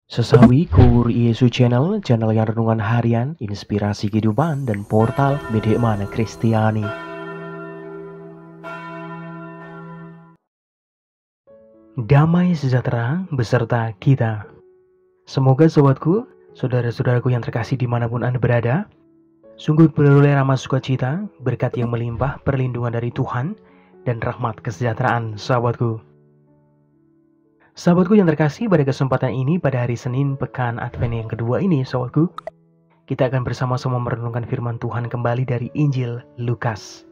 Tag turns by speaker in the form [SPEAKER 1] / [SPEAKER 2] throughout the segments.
[SPEAKER 1] Sesawi Kur Yesu Channel, channel yang renungan harian, inspirasi kehidupan, dan portal Bedekmana Kristiani. Damai sejahtera beserta kita. Semoga sobatku, saudara-saudaraku yang terkasih dimanapun Anda berada, sungguh beroleh rahmat sukacita, berkat yang melimpah, perlindungan dari Tuhan, dan rahmat kesejahteraan sahabatku. Sahabatku yang terkasih, pada kesempatan ini pada hari Senin pekan Advent yang kedua ini sahabatku, kita akan bersama-sama merenungkan firman Tuhan kembali dari Injil Lukas.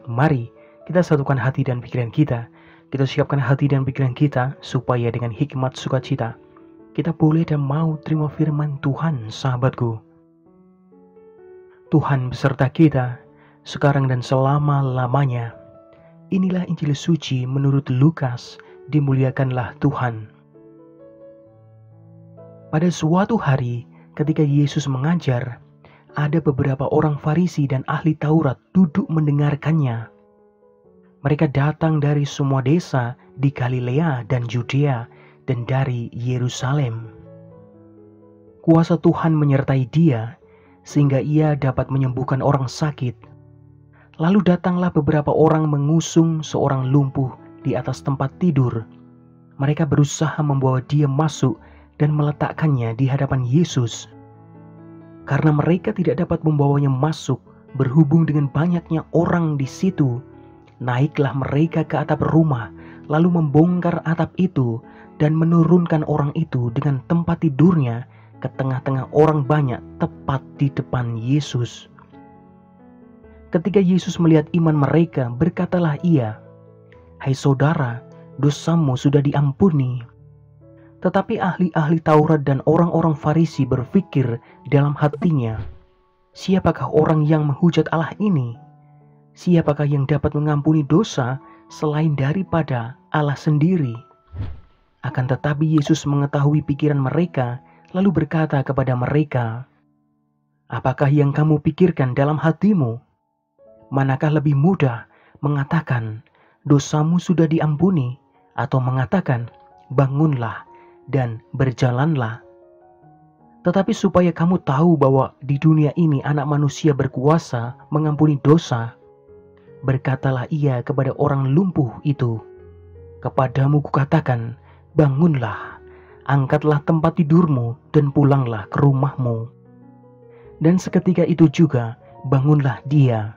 [SPEAKER 1] Mari kita satukan hati dan pikiran kita siapkan hati dan pikiran kita supaya dengan hikmat sukacita kita boleh dan mau terima firman Tuhan sahabatku. Tuhan beserta kita sekarang dan selama-lamanya. Inilah Injil suci menurut Lukas. Dimuliakanlah Tuhan. Pada suatu hari ketika Yesus mengajar, ada beberapa orang Farisi dan ahli Taurat duduk mendengarkannya. Mereka datang dari semua desa di Galilea dan Judea dan dari Yerusalem. Kuasa Tuhan menyertai dia sehingga ia dapat menyembuhkan orang sakit. Lalu datanglah beberapa orang mengusung seorang lumpuh di atas tempat tidur. Mereka berusaha membawa dia masuk dan meletakkannya di hadapan Yesus. Karena mereka tidak dapat membawanya masuk berhubung dengan banyaknya orang di situ, naiklah mereka ke atap rumah, lalu membongkar atap itu dan menurunkan orang itu dengan tempat tidurnya ke tengah-tengah orang banyak tepat di depan Yesus. Ketika Yesus melihat iman mereka, berkatalah ia, "Hai saudara, dosamu sudah diampuni." Tetapi ahli-ahli Taurat dan orang-orang Farisi berpikir dalam hatinya, "Siapakah orang yang menghujat Allah ini? Siapakah yang dapat mengampuni dosa selain daripada Allah sendiri?" Akan tetapi Yesus mengetahui pikiran mereka, lalu berkata kepada mereka, "Apakah yang kamu pikirkan dalam hatimu? Manakah lebih mudah mengatakan, 'Dosamu sudah diampuni,' atau mengatakan, 'Bangunlah dan berjalanlah'? Tetapi supaya kamu tahu bahwa di dunia ini anak manusia berkuasa mengampuni dosa, berkatalah ia kepada orang lumpuh itu, 'Kepadamu kukatakan, bangunlah, angkatlah tempat tidurmu dan pulanglah ke rumahmu.' Dan seketika itu juga bangunlah dia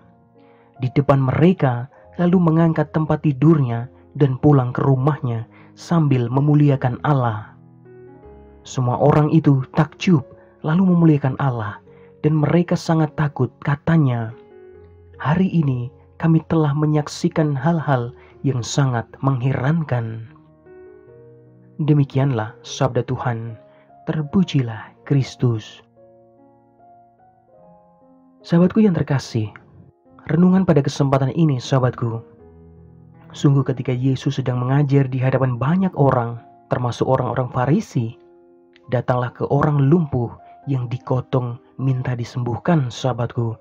[SPEAKER 1] di depan mereka, lalu mengangkat tempat tidurnya dan pulang ke rumahnya sambil memuliakan Allah. Semua orang itu takjub lalu memuliakan Allah, dan mereka sangat takut. Katanya, "Hari ini kami telah menyaksikan hal-hal yang sangat mengherankan." Demikianlah sabda Tuhan. Terpujilah Kristus. Sahabatku yang terkasih, renungan pada kesempatan ini sahabatku, sungguh ketika Yesus sedang mengajar di hadapan banyak orang, termasuk orang-orang Farisi, datanglah ke orang lumpuh yang digotong minta disembuhkan sahabatku.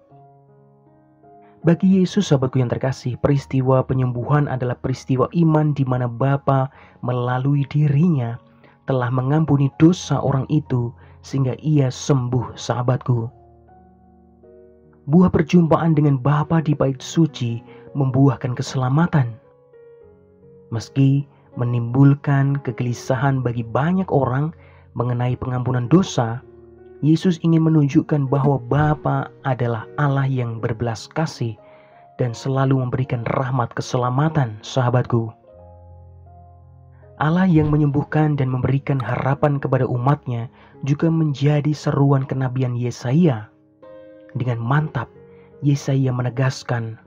[SPEAKER 1] Bagi Yesus sahabatku yang terkasih, peristiwa penyembuhan adalah peristiwa iman di mana Bapa melalui dirinya telah mengampuni dosa orang itu sehingga ia sembuh sahabatku. Buah perjumpaan dengan Bapa di bait suci membuahkan keselamatan. Meski menimbulkan kegelisahan bagi banyak orang mengenai pengampunan dosa, Yesus ingin menunjukkan bahwa Bapa adalah Allah yang berbelas kasih dan selalu memberikan rahmat keselamatan sahabatku. Allah yang menyembuhkan dan memberikan harapan kepada umatnya juga menjadi seruan kenabian Yesaya. Dengan mantap, Yesaya menegaskan,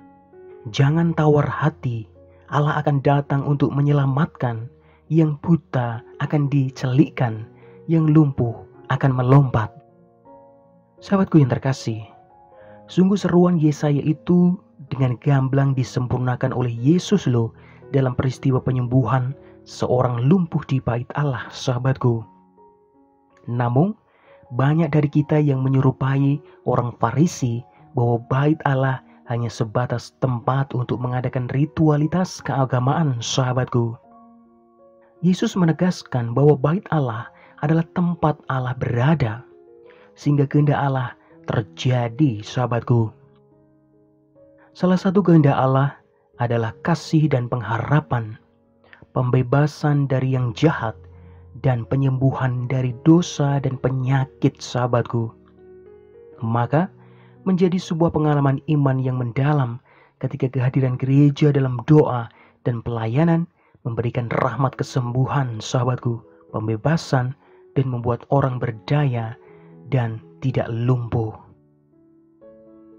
[SPEAKER 1] "Jangan tawar hati, Allah akan datang untuk menyelamatkan, yang buta akan dicelikkan, yang lumpuh akan melompat." Sahabatku yang terkasih, sungguh seruan Yesaya itu dengan gamblang disempurnakan oleh Yesus loh dalam peristiwa penyembuhan seorang lumpuh di bait Allah sahabatku. Namun, banyak dari kita yang menyerupai orang Farisi bahwa bait Allah hanya sebatas tempat untuk mengadakan ritualitas keagamaan sahabatku. Yesus menegaskan bahwa bait Allah adalah tempat Allah berada, sehingga kehendak Allah terjadi, sahabatku. Salah satu kehendak Allah adalah kasih dan pengharapan, pembebasan dari yang jahat, dan penyembuhan dari dosa dan penyakit, sahabatku. Maka menjadi sebuah pengalaman iman yang mendalam ketika kehadiran gereja dalam doa dan pelayanan memberikan rahmat kesembuhan, sahabatku, pembebasan, dan membuat orang berdaya dan tidak lumpuh.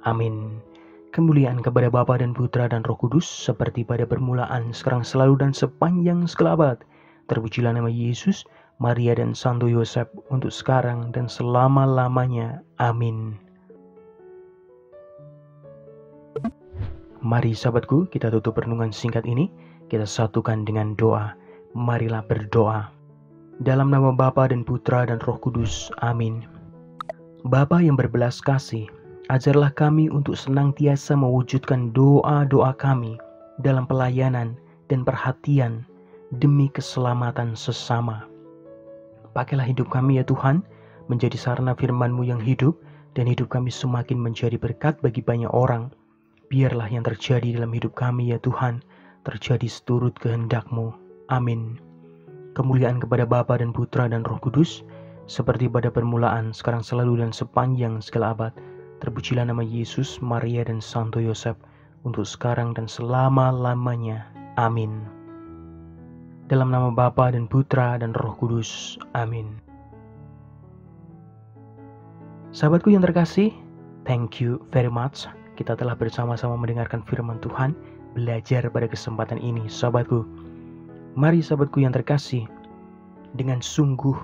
[SPEAKER 1] Amin. Kemuliaan kepada Bapa dan Putra dan Roh Kudus, seperti pada permulaan, sekarang, selalu, dan sepanjang segala abad. Terpujilah nama Yesus, Maria, dan Santo Yosef, untuk sekarang dan selama-lamanya. Amin. Mari sahabatku, kita tutup renungan singkat ini. Kita satukan dengan doa. Marilah berdoa. Dalam nama Bapa dan Putra dan Roh Kudus. Amin. Bapa yang berbelas kasih, ajarlah kami untuk senantiasa mewujudkan doa-doa kami dalam pelayanan dan perhatian demi keselamatan sesama. Pakailah hidup kami ya Tuhan, menjadi sarana firman-Mu yang hidup, dan hidup kami semakin menjadi berkat bagi banyak orang. Biarlah yang terjadi dalam hidup kami ya Tuhan, terjadi seturut kehendak-Mu. Amin. Kemuliaan kepada Bapa dan Putra dan Roh Kudus, seperti pada permulaan, sekarang, selalu, dan sepanjang segala abad. Terpujilah nama Yesus, Maria, dan Santo Yosef, untuk sekarang dan selama-lamanya. Amin. Dalam nama Bapa dan Putra dan Roh Kudus. Amin. Sahabatku yang terkasih, thank you very much. Kita telah bersama-sama mendengarkan firman Tuhan, belajar pada kesempatan ini, sahabatku. Mari sahabatku yang terkasih, dengan sungguh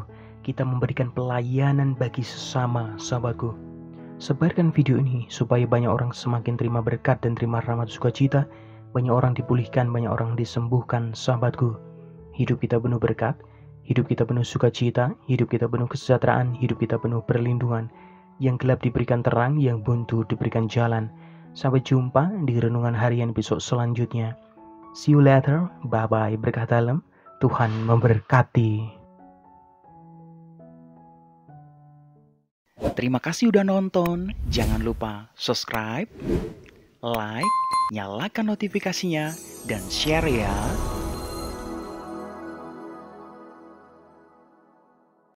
[SPEAKER 1] kita memberikan pelayanan bagi sesama, sahabatku. Sebarkan video ini supaya banyak orang semakin terima berkat dan terima rahmat sukacita. Banyak orang dipulihkan, banyak orang disembuhkan, sahabatku. Hidup kita penuh berkat, hidup kita penuh sukacita, hidup kita penuh kesejahteraan, hidup kita penuh perlindungan. Yang gelap diberikan terang, yang buntu diberikan jalan. Sampai jumpa di renungan harian episode selanjutnya. See you later, bye-bye, berkah dalam, Tuhan memberkati.
[SPEAKER 2] Terima kasih udah nonton, jangan lupa subscribe, like, nyalakan notifikasinya, dan share ya.